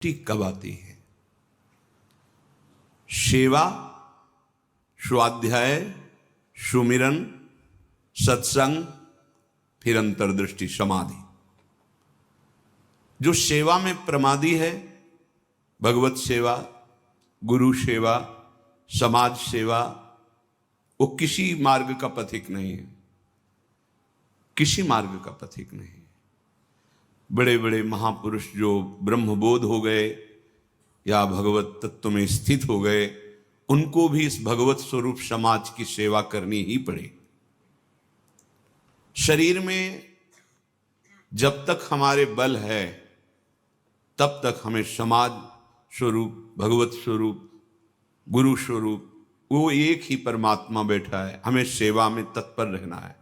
दृष्टि कब आती है? सेवा, स्वाध्याय, सुमिरन, सत्संग, फिर अंतर्दृष्टि, समाधि। जो सेवा में प्रमादी है, भगवत सेवा, गुरु सेवा, समाज सेवा, वो किसी मार्ग का पथिक नहीं है, किसी मार्ग का पथिक नहीं। बड़े बड़े महापुरुष जो ब्रह्मबोध हो गए या भगवत तत्व में स्थित हो गए, उनको भी इस भगवत स्वरूप समाज की सेवा करनी ही पड़ी। शरीर में जब तक हमारे बल है तब तक हमें समाज स्वरूप, भगवत स्वरूप, गुरु स्वरूप, वो एक ही परमात्मा बैठा है, हमें सेवा में तत्पर रहना है।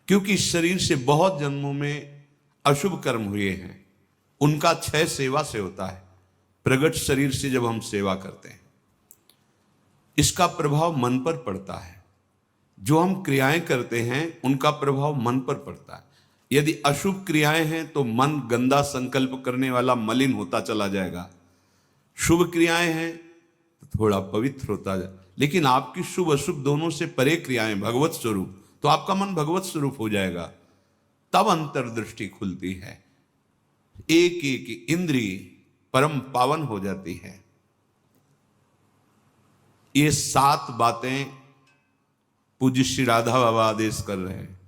क्योंकि इस शरीर से बहुत जन्मों में अशुभ कर्म हुए हैं, उनका क्षय सेवा से होता है। प्रगट शरीर से जब हम सेवा करते हैं, इसका प्रभाव मन पर पड़ता है। जो हम क्रियाएं करते हैं उनका प्रभाव मन पर पड़ता है। यदि अशुभ क्रियाएं हैं तो मन गंदा संकल्प करने वाला मलिन होता चला जाएगा। शुभ क्रियाएं हैं तो थोड़ा पवित्र होता जाए। लेकिन आपकी शुभ अशुभ दोनों से परे क्रियाएं भगवत स्वरूप, तो आपका मन भगवत स्वरूप हो जाएगा। तब अंतर्दृष्टि खुलती है, एक एक इंद्रिय परम पावन हो जाती है। ये 7 बातें पूज्य श्री राधा बाबा आदेश कर रहे हैं,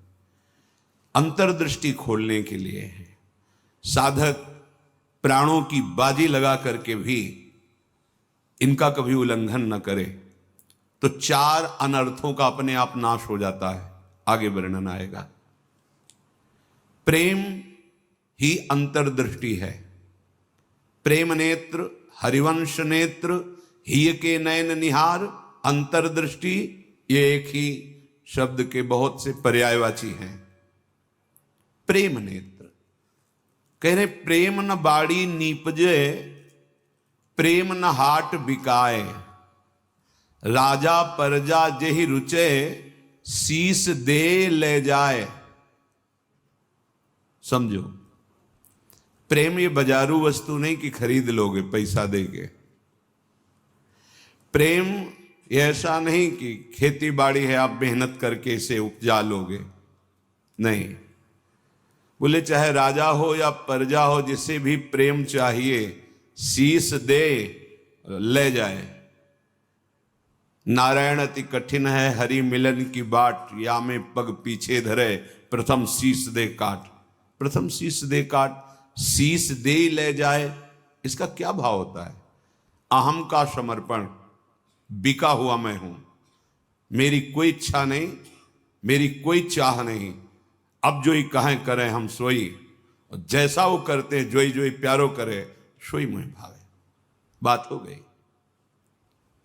अंतर्दृष्टि खोलने के लिए है। साधक प्राणों की बाजी लगा करके भी इनका कभी उल्लंघन न करे तो 4 अनर्थों का अपने आप नाश हो जाता है। आगे वर्णन आएगा। प्रेम ही अंतर्दृष्टि है। प्रेम नेत्र, हरिवंश नेत्र, हिय के नयन निहार, अंतर्दृष्टि, ये एक ही शब्द के बहुत से पर्यायवाची हैं। प्रेम नेत्र कह रहे, प्रेम न बाड़ी नीपजे, प्रेम न हाट बिकाए, राजा परजा जेहि रुचे, शीस दे ले जाए। समझो, प्रेम ये बाजारू वस्तु नहीं कि खरीद लोगे पैसा देके। प्रेम ये ऐसा नहीं कि खेती बाड़ी है आप मेहनत करके इसे उपजा लोगे, नहीं। बोले चाहे राजा हो या प्रजा हो, जिसे भी प्रेम चाहिए शीस दे ले जाए। नारायण अति कठिन है, हरि मिलन की बाट, या में पग पीछे धरे, प्रथम शीस दे काट। प्रथम शीस दे काट, शीस दे ले जाए, इसका क्या भाव होता है? अहम का समर्पण, बिका हुआ मैं हूं, मेरी कोई इच्छा नहीं, मेरी कोई चाह नहीं, अब जो ही कहें करें हम सोई, और जैसा वो करते जोई जोई प्यारो करे, सोई मुझे भावे। बात हो गई।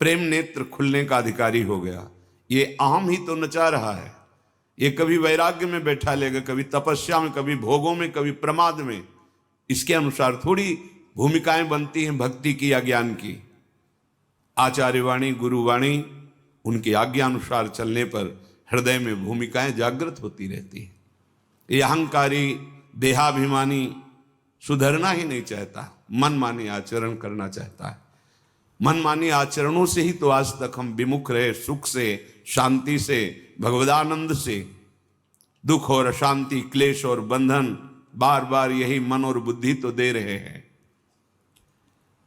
प्रेम नेत्र खुलने का अधिकारी हो गया। ये अहम ही तो नचा रहा है। ये कभी वैराग्य में बैठा लेगा, कभी तपस्या में, कभी भोगों में, कभी प्रमाद में। इसके अनुसार थोड़ी भूमिकाएं बनती हैं भक्ति की या ज्ञान की। आचार्यवाणी, गुरुवाणी, उनकी आज्ञा अनुसार चलने पर हृदय में भूमिकाएं जागृत होती रहती हैं। ये अहंकारी देहाभिमानी सुधरना ही नहीं चाहता, मनमानी आचरण करना चाहता है। मनमानी आचरणों से ही तो आज तक हम विमुख रहे, सुख से, शांति से, भगवदानंद से। दुख और अशांति, क्लेश और बंधन बार बार यही मन और बुद्धि तो दे रहे हैं।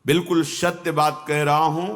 बिल्कुल सत्य बात कह रहा हूं।